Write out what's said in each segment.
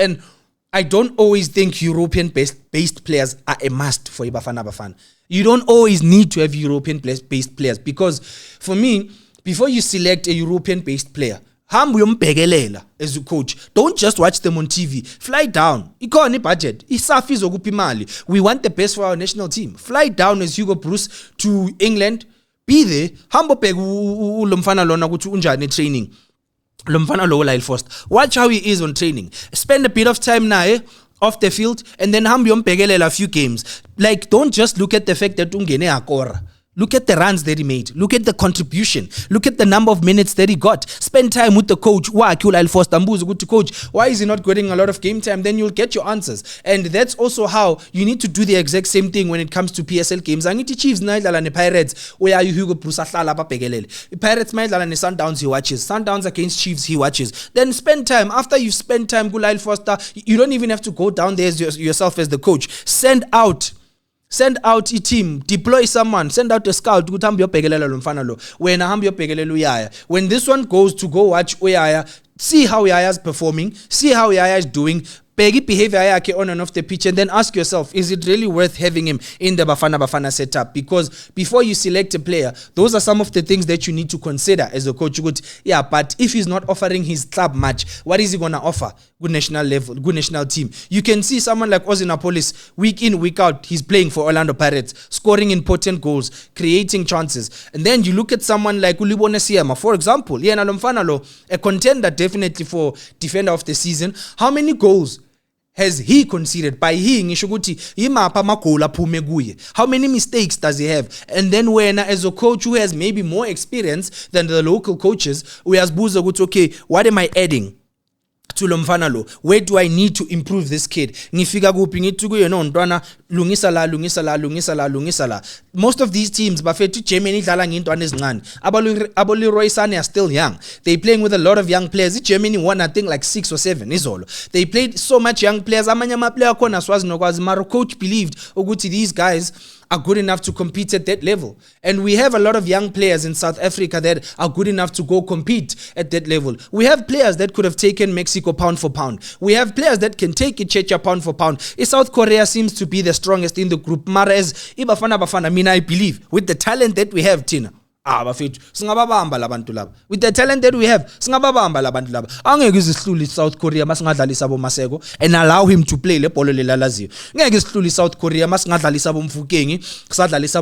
And I don't always think European-based players are a must for iBafana Bafana. You don't always need to have European-based players because, for me, before you select a European-based player, hambu yombhekelela as a coach. Don't just watch them on TV. Fly down. Ikona budget. Isafi zokupha imali. We want the best for our national team. Fly down as Hugo Bruce to England. Be there. Hambo bheka lomfana lona ukuthi unjani training. Lomfana lo la Forster. Watch how he is on training. Spend a bit of time naye off the field and then hambu yombhekelela a few games. Like, don't just look at the fact that ungene akora. Look at the runs that he made. Look at the contribution. Look at the number of minutes that he got. Spend time with the coach. Coach, why is he not getting a lot of game time? Then you'll get your answers. And that's also how you need to do the exact same thing when it comes to PSL games. Angithi Chiefs naidlala ne Pirates. Where are you Hugo Bruce ahlala ababhekelele. Pirates naidlala ne Sundowns he watches. Sundowns against Chiefs he watches. Then spend time. After you've spent time with Lyle Forster, you don't even have to go down there as yourself as the coach. Send out a team, deploy someone, send out a scout ukuthi hambe uyobhekelela lo mfana lo. Wena hambe uyobhekelela uYaya. When this one goes to go watch uYaya, see how Yaya is performing, see how Yaya is doing, bheka behavior yakhe on and off the pitch, and then ask yourself, is it really worth having him in the Bafana setup? Because before you select a player, those are some of the things that you need to consider as a coach. Yeah, but if he's not offering his club much, what is he going to offer? Good national level, good national team. You can see someone like Ozinapolis, week in, week out, he's playing for Orlando Pirates, scoring important goals, creating chances. And then you look at someone like Ulibone Siyama, for example, Yena Lomfana lo, a contender definitely for defender of the season. How many goals has he conceded? By he ngisho ukuthi yimapha amagoli aphume kuye. How many mistakes does he have? And then when as a coach who has maybe more experience than the local coaches, uyazibuza ukuthi okay, what am I adding to lo mfana lo? Where do I need to improve this kid? Ngifika kuphi ngithi kuye no ntwana lungisa la. Most of these teams bafethu Germany idlala ngintwana ezincane. Aboliroy Sane are still young. They playing with a lot of young players. Germany won I think like 6 or 7 izolo. They played so much young players. Amanye ama player khona swazi nokwazi mara coach believed ukuthi these guys are good enough to compete at that level. And we have a lot of young players in South Africa that are good enough to go compete at that level. We have players that could have taken Mexico pound for pound. We have players that can take Czechia pound for pound. South Korea seems to be the strongest in the group. Mara as Bafana, I mean, I believe with the talent that we have, Tina, bafethu singababamba labantu laba. With the talent that we have, singababamba labantu laba. Angeke isihluli South Korea masingadlalisa boMaseko and allow him to play le bolo lelalaziyo. Ngeke isihluli South Korea masingadlalisa boMfukeng, sadlalisa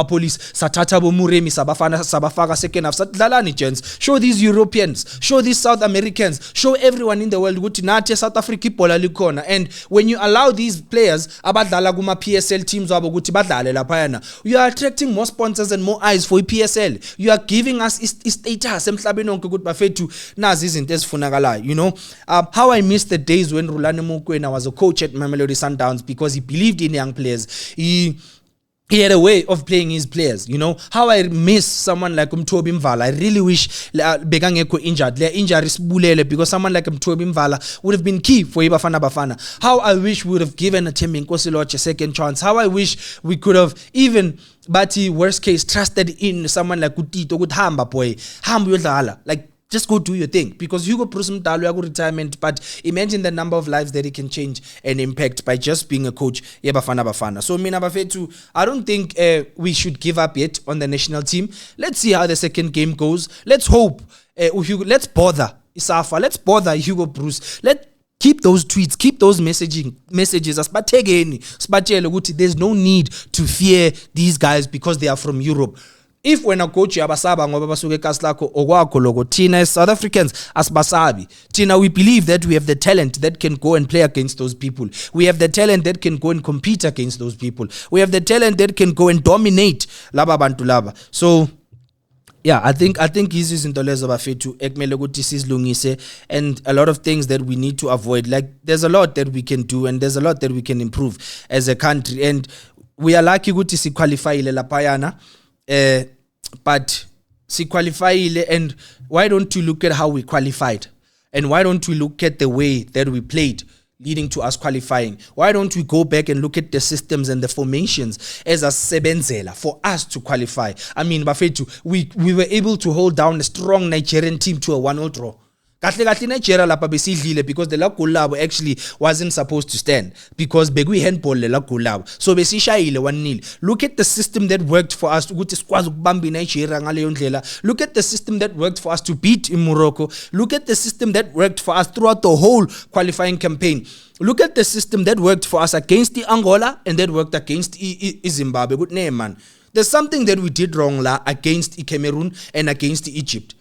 Police, sathatha boMuremi sabafaka second half. Sadlalani gents. Show these Europeans, show these South Americans, show everyone in the world ukuthi nathi South Africa ibhola likhona. And when you allow these players abadlala kuma PSL teams wabo ukuthi badlale lapha, you are attracting more sponsors and more eyes for PSL. You are giving us status emhlabeni wonke ukuthi bafethu nazi izinto ezifunakalayo. You know, how I miss the days when Rulani Mokwena was a coach at Mamelodi Sundowns because he believed in young players. He had a way of playing his players, you know. How I miss someone like Mthobi Mvala. I really wish Begangeko injured. Their injury is bulele because someone like Mthobi Mvala would have been key for Bafana. How I wish we would have given Thembi Nkosi-Lorch a second chance. How I wish we could have even, Bathi, worst case, trusted in someone like Utito, Hamba boy, Hamba yodlala. Like, just go do your thing. Because Hugo Bruce Mdalo yaku retirement, but imagine the number of lives that he can change and impact by just being a coach. Bafana. So mina bafethu, I don't think we should give up yet on the national team. Let's see how the second game goes. Let's hope. Let's bother Isafa. Let's bother Hugo Bruce. Keep those tweets, keep those messages. There's no need to fear these guys because they are from Europe. If when a coach yabasaba ngoba basuke kaslako okwakho logo Tina as South Africans asbasabi. Tina, we believe that we have the talent that can go and play against those people. We have the talent that can go and compete against those people. We have the talent that can go and dominate laba bantu laba. So yeah, I think izinto lezo bafethu ekumele ukuthi sizilungise, and a lot of things that we need to avoid. Like there's a lot that we can do and there's a lot that we can improve as a country, and we are lucky ukuthi si qualify laphayana. But si qualify, and why don't you look at how we qualified, and why don't we look at the way that we played leading to us qualifying? Why don't we go back and look at the systems and the formations as a sebenzela for us to qualify? I mean, bafethu, we were able to hold down a strong Nigerian team to a 1-0 draw. Kahle kahle Nigeria lapha besidlile because the goal labo actually wasn't supposed to stand because bekwi handball le goal labo. So besishayile 1-0. Look at the system that worked for us ukuthi sikwazi ukubamba Nigeria ngaleyo ndlela. Look at the system that worked for us to beat in Morocco. Look at the system that worked for us throughout the whole qualifying campaign. Look at the system that worked for us against the Angola and that worked against Zimbabwe. Good name, man. There's something that we did wrong against Cameroon and against Egypt.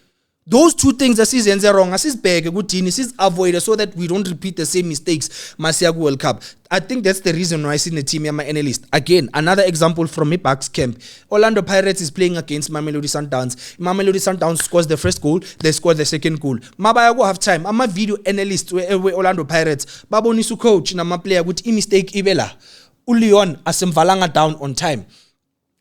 Those two things asizenze wrong, asizibheke kuthini, avoid so that we don't repeat the same mistakes masiya World Cup. I think that's the reason why I see the team yama analyst. Again, another example from my Bucks camp. Orlando Pirates is playing against Mamelodi Sundowns. Mamelodi Sundowns scores the first goal, they score the second goal. Mabaya go half time. I'm a video analyst we Orlando Pirates. Babonisu coach na player with mistake ibela. Ulion asimvalanga down on time.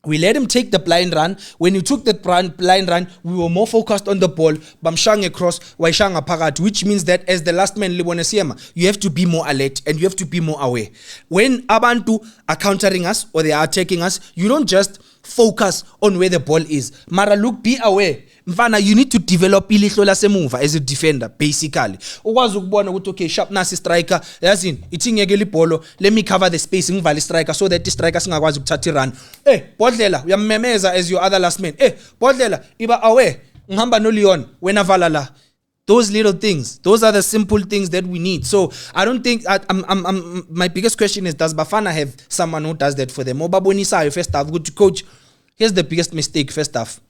We let him take the blind run. When he took the blind run, we were more focused on the ball. Bamshang across, Waishanga Pagat, which means that as the last man, you have to be more alert and you have to be more aware. When Abantu are countering us or they are attacking us, you don't just focus on where the ball is. Mara, look, be aware. Mfana, you need to develop ilihlo lasemuva as a defender, basically. Ukwazi ukubona ukuthi okay, sharp nasi striker, yazini, ithi ngeke libholo, let me cover the space ngivale striker so that the striker singakwazi ukuthatha run. Bodlela, uyamemeza as your other last man. Bodlela, iba aware, ngihamba no Leon, wena vala la. Those little things, those are the simple things that we need. So I don't think my biggest question is, does Bafana have someone who does that for them? Obabonisayo first half, good to coach. Here's the biggest mistake first half.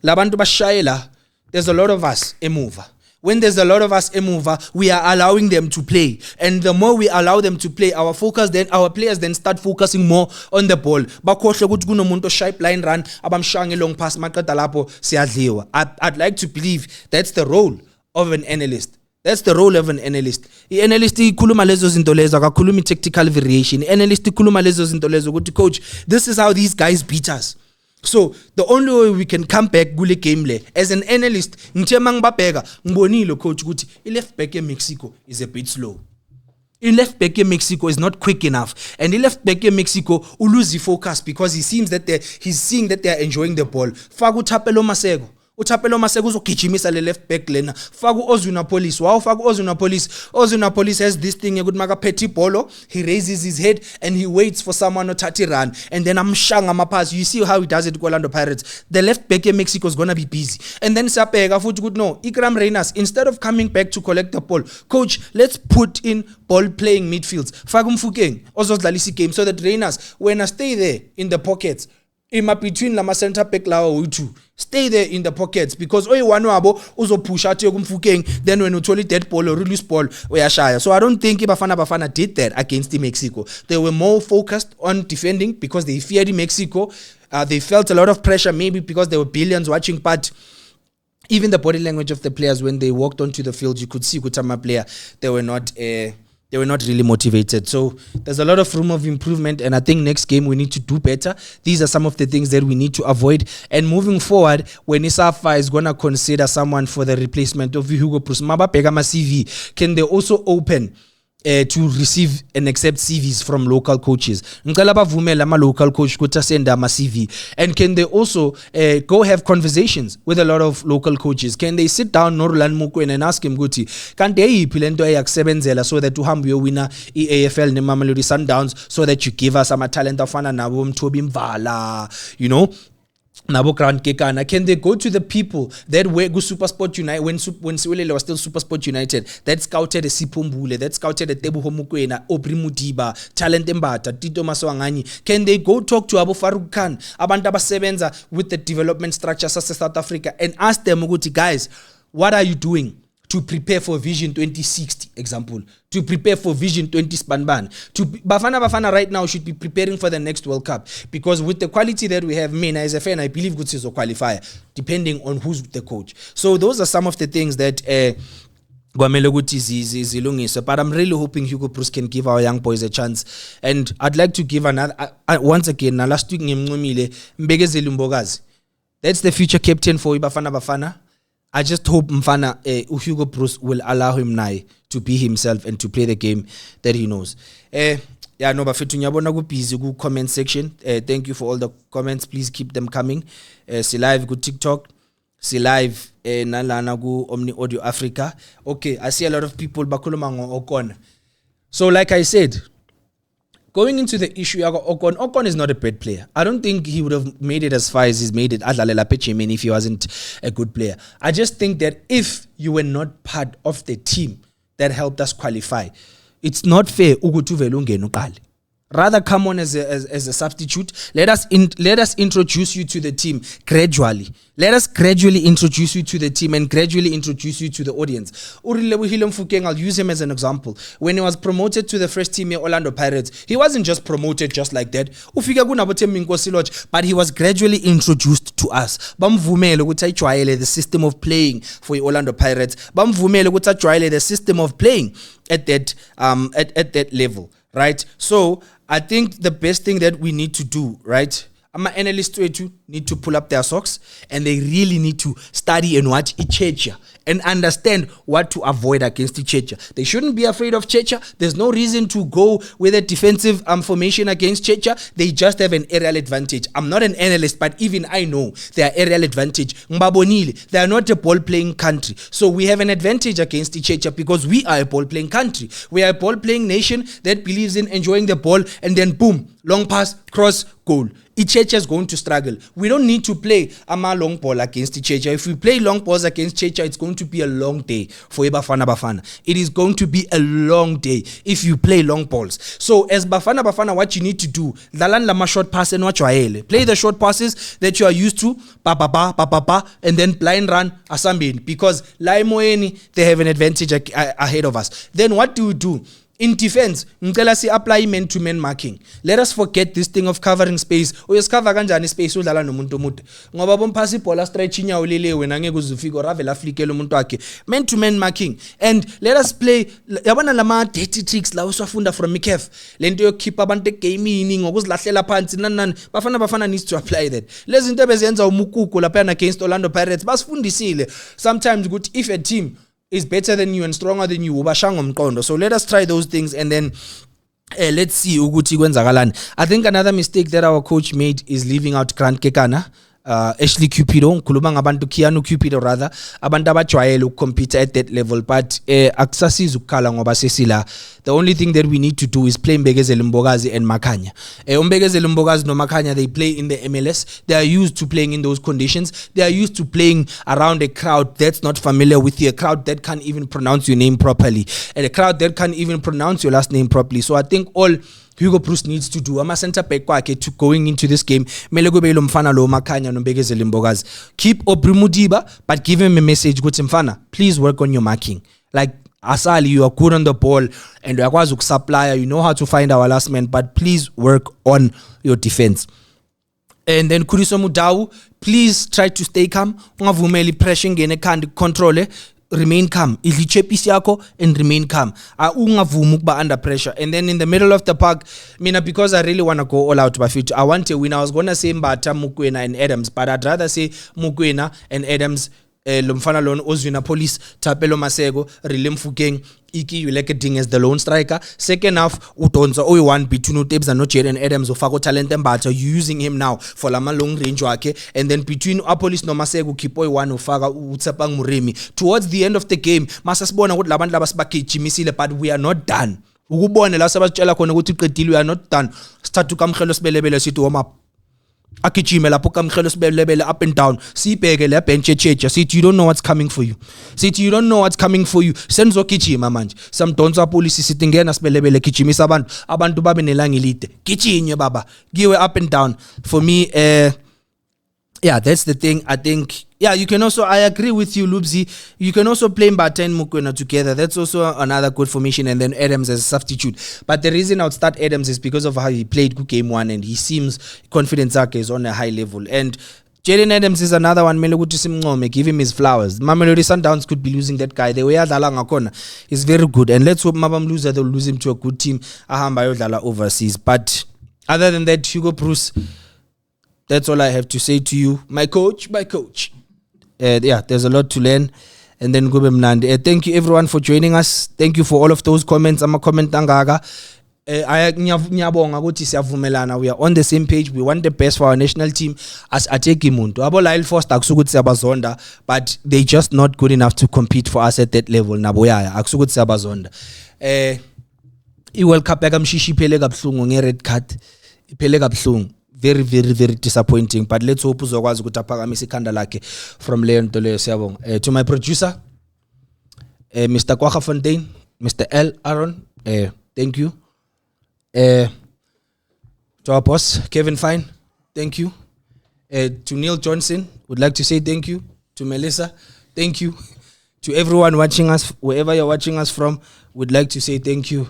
Labantu bashayela, there's a lot of us a mover. When there's a lot of us a mover, we are allowing them to play. And the more we allow them to play, our players then start focusing more on the ball. Bakhohle ukuthi kunomuntu shy blind run, abamshange long pass maqeda lapho siyadliwa. I'd like to believe that's the role of an analyst. That's the role of an analyst. I-analyst ikhuluma lezo zinto lezo, akakhulumi tactical variation. I-analyst ikhuluma lezo zinto lezo ukuthi coach, this is how these guys beat us. So the only way we can come back kule game le as an analyst, ngithe mangibabheka ngibonile coach ukuthi i-left back eMexico is a bit slow. I-left back eMexico is not quick enough, and i-left back eMexico lose focus because he's seeing that they are enjoying the ball. Faka uThapelo Maseko. Uthapelo Maseko uzogijimisa le left back lena. Faku Ozuna Police. Wow, Faku Ozuna Police. Ozuna Police has this thing ukuthi makaphethe ibholo, he raises his head and he waits for someone to touch run, and then amshanga amapass. You see how he does it to Orlando Pirates. The left back in Mexico is going to be busy. And then Sapega futhi ukuthi no, Ikram Reyners, instead of coming back to collect the ball, coach, let's put in ball playing midfields. Faku Mfukeng ozodlalisa game so that Reyners when I stay there in the pockets. In between lama center back lawa u2, stay there in the pockets because one wabo uzopush out kumfukeng, then when uthola dead ball or release ball uyashaya. So I don't think Bafana did that against Mexico. They were more focused on defending because they feared Mexico. They felt a lot of pressure maybe because there were billions watching, but even the body language of the players when they walked onto the field, you could see Kutama player, they were not really motivated. So there's a lot of room of improvement, and I think next game we need to do better. These are some of the things that we need to avoid. And moving forward, when ISAFA is going to consider someone for the replacement of Hugo Broos, Mabapega CV, can they also open to receive and accept CVs from local coaches? Ngicela bavumele ama local coach ukuthi send ama CV, and can they also go have conversations with a lot of local coaches? Can they sit down Norlan Mukwena and ask him ukuthi kanti eyiphi lento eyakusebenzela so that uhambe uyowina iAFL neMamelodi Sundowns, so that you give us ama talent afana nabo Mthobi Mvala, you know, Nabo Grant Kekana? Can they go to the people that were go SuperSport United when Siwelele was still SuperSport United, that scouted Sipho Mbule, that scouted Teboho Mokoena, Aubrey Mudiba, Talent Mbata, Tito Maswanganyi? Can they go talk to Abu Farouk Khan, abantu abasebenza with the development structure South Africa, and ask them ukuthi, guys, what are you doing to prepare for Vision 2060, example, to prepare for Vision 20 Spanban? Bafana right now should be preparing for the next World Cup, because with the quality that we have, me as a fan, I believe Gutsi is a qualifier, depending on who's the coach. So those are some of the things that but I'm really hoping Hugo Broos can give our young boys a chance. And I'd like to give another, once again, last week, Mbegezeli Mbogazi. That's the future captain for Bafana. I just hope Mfana Hugo Broos will allow him now to be himself and to play the game that he knows. Yeah, no, but nyabona go busy go comment section. Thank you for all the comments. Please keep them coming. See live go TikTok. si live nalana ku Omni Audio Africa. Okay, I see a lot of people bakhuluma ngo-Ocon. So like I said, going into the issue, Ocon is not a bad player. I don't think he would have made it as far as he's made it if he wasn't a good player. I just think that if you were not part of the team that helped us qualify, it's not fair ukuthi uvele ungene uqale. Rather come on as a substitute. Let us introduce you to the team gradually. Let us gradually introduce you to the team and gradually introduce you to the audience. Urilebohile Mofokeng, I'll use him as an example. When he was promoted to the first team at Orlando Pirates, he wasn't just promoted just like that. But he was gradually introduced to us. Bamvumele ukuthi ajwayele the system of playing for Orlando Pirates. Bamvumele ukuthi ajwayele the system of playing at that level. Right? So I think the best thing that we need to do, right? Analysts need to pull up their socks and they really need to study and watch Ichecha and understand what to avoid against Ichecha. They shouldn't be afraid of Checha. There's no reason to go with a defensive formation against Checha. They just have an aerial advantage. I'm not an analyst, but even I know their aerial advantage. Mbabonile, they are not a ball-playing country. So we have an advantage against Ichecha because we are a ball-playing country. We are a ball-playing nation that believes in enjoying the ball and then boom, long pass, cross, goal. Ichecha is going to struggle. We don't need to play a long ball against Ichecha. If we play long balls against Checha, it's going to be a long day for Bafana. It is going to be a long day if you play long balls. So as Bafana, what you need to do, Dalan lama short pass and play the short passes that you are used to, and then blind run asambin because Laimoeni, they have an advantage ahead of us. Then what do we do? In defense, ngicela si apply man-to-man marking. Let us forget this thing of covering space. Uyascover kanjani space udlala nomuntu omude. Ngoba bomphasa ibhola stretch inyawo lele wena ngeke uzufika oravela aflikele umuntu wakhe. Man-to-man marking. And let us play yabona lama dirty tricks la uswafunda from Mikef. Lento yokukhipha abantu egaming ngokuzilahlela phansi nani. Bafana needs to apply that. Lezi zinto bezenza umukuku lapha against Orlando Pirates basifundisile. Sometimes good if a team is better than you and stronger than you. So let us try those things and then let's see ukuthi kwenzakalani. I think another mistake that our coach made is leaving out Grant Kekana. Ashley Cupido ngikhuluma ngabantu Keanu Cupido rather abantu abajwayele ukucompete at that level but akusasiza ukukhala ngoba sesila. The only thing that we need to do is play Mbekezeli Mbokazi and Makhanya. Mbekezeli Mbokazi no Makhanya, they play in the MLS. They are used to playing in those conditions. They are used to playing around a crowd that's not familiar with you, a crowd that can't even pronounce your name properly, and a crowd that can't even pronounce your last name properly. So I think all Hugo Bruce needs to do center back kwakhe to going into this game mele kube lo mfana lo Makhanya no Mbekezeli Mbokazi. Keep Aubrey Mudiba but give him a message ukuthi mfana, please work on your marking. Like Asali, you are good on the ball and uyakwazi ukusupplier, you know how to find our last man, but please work on your defense. And then Khuriso Mudau, please try to stay calm. Ungavumeli pressure ngene khandi control. Remain calm. Ilichepisi yako and remain calm. Ungavumi ukuba under pressure. And then in the middle of the park, because I really want to go all out by fit. I want a win. I was gonna say Mbata, Mukwena and Adams, but I'd rather say Mukwena and Adams. Lomfana lone Ozwina Police, Tapelo Masego, Rilim Fukeng, Iki Uleke as the lone striker. Second half, Utonza Oiwan between Utebs and Nocher and Adams of Fago Talent and Bata, using him now for Lama long range wake. And then between Apolis no Masego, Kipoi one Ufaga Utsapang Muremi. Towards the end of the game, Masasbona would Laban Labasbaki, Chimisile, but we are not done. Ugubone la Sabachela Konoguti, we are not done. Start to come Helos Belebele to warm up. Akichimela pokam khelos belebele up and down. See pegele benche checha. See you don't know what's coming for you. See you don't know what's coming for you. Senzo kichima manje. Some donza police sitting ngena sibelebele kichimisa abantu babe nelangilite. Kichinye baba. Give up and down. For me yeah, that's the thing. I think you can also, I agree with you, Lubzi. You can also play Mbata and Mukwena together. That's also another good formation, and then Adams as a substitute. But the reason I would start Adams is because of how he played game one, and he seems confidence is on a high level. And Jaden Adams is another one. Give him his flowers. Mamelodi Sundowns could be losing that guy. The way Adala Ngakona is very good, and let's hope Mabam loser they'll lose him to a good team. Ahamba Yodala overseas. But other than that, Hugo Bruce. That's all I have to say to you, my coach. There's a lot to learn. And then Gube Mnandi. Thank you everyone for joining us. Thank you for all of those comments. I'm a comment angaga. ngiyabonga ukuthi siyavumelana, we are on the same page. We want the best for our national team as ateki muntu abo Lyle Foster akusukuthi siyabazonda, but they just not good enough to compete for us at that level. Naboyaya akusukuthi siyabazonda. I-World Cup yakamshishi iphele kabuhlungu nge-red card, iphele kabuhlungu, very very very disappointing, but let's hope uzokwazi ukuthi aphakamise ikhanda lakhe from leyo nto leyo. Siyabonga to my producer Mr. Kwagga Fontaine, Mr. L. Aaron, thank you. To our boss Kevin Fine, thank you. To Neil Johnson, would like to say thank you. To Melissa, thank you. To everyone watching us, wherever you're watching us from, would like to say thank you.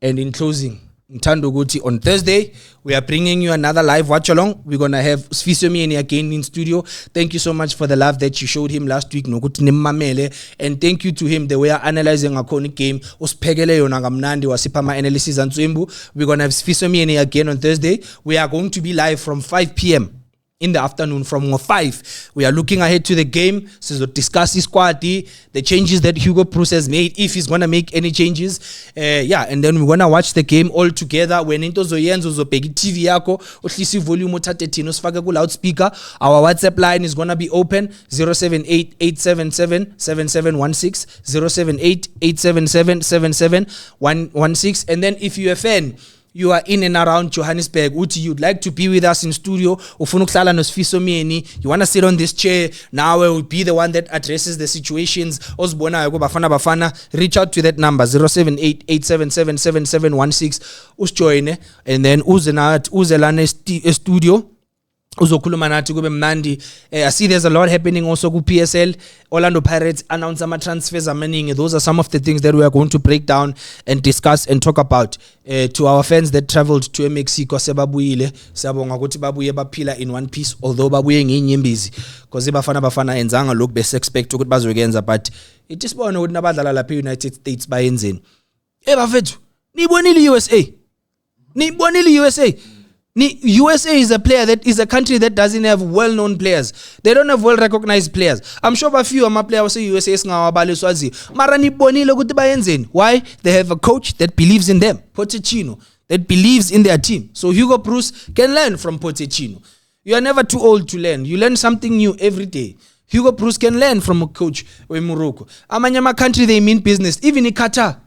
And in closing, Ntando Guti, on Thursday, we are bringing you another live watch along. We're going to have Sfiso Mieni again in studio. Thank you so much for the love that you showed him last week. And thank you to him. The way we are analyzing a Koni game. We're going to have Sfiso Mieni again on Thursday. We are going to be live from 5 p.m. in the afternoon from 5. We are looking ahead to the game. So to discuss his squad, the changes that Hugo Broos has made, if he's going to make any changes. And then we're going to watch the game all together. When into zoyenzo zobheka TV yako, uhlisi volume uthathe thina usifake ku loudspeaker. Our WhatsApp line is going to be open 078-877-7716, 078-877-7716. And then if you're a fan, you are in and around Johannesburg, Uti, you'd like to be with us in studio, ufuna ukuhlala noSfiso Mieni, you want to sit on this chair, now I will be the one that addresses the situations, osibonayo ku Bafana, reach out to that number 078-877-7716, usijoine, and then uzelane studio, uzokhuluma nathi kube mnandi. I see there's a lot happening also ku PSL. Orlando Pirates announce ama transfers amaningi. Those are some of the things that we are going to break down and discuss and talk about. To our fans that traveled to Mexico, sebabuyile, siyabonga ukuthi babuye baphila in one piece, although babuye ngenyembezi because bafana enzanga lokhu bese expect ukuthi bazoyenza, but it is bona ukuthi nabadlala lapha eUnited States bayenzeni. Bafethu, nibonile USA. USA is a country that doesn't have well-known players. They don't have well-recognized players. I'm sure a few of my players say USA singawabale swazi. Mara nibonile ukuthi bayenzeni. Why? They have a coach that believes in them, Pochettino, that believes in their team. So Hugo Broos can learn from Pochettino. You are never too old to learn. You learn something new every day. Hugo Broos can learn from a coach in Morocco. Amanyama country, they mean business. Even in Qatar.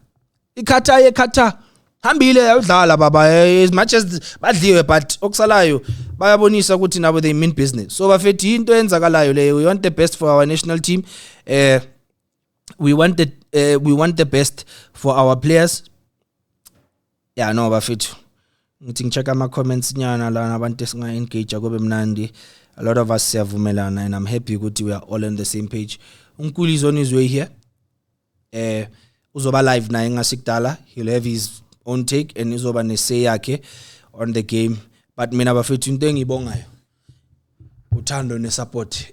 Hambile yadlala baba, as much as badliwe, but okusalayo bayabonisa ukuthi nabo they mean business. So bafethi into enzakalayo leyo, we want the best for our national team. We want the best for our players. No bafethu. Ngithi ngicheck ama comments nyana la abantu esinga engage kube mnandi. A lot of us siyavumelana, and I'm happy ukuthi we are all on the same page. Unkuli is on his way here. Uzoba live na ngasikudala. He'll have his own take and izoba ne-say yakhe on the game, but mina bafethu into engibongayo uthando ne-support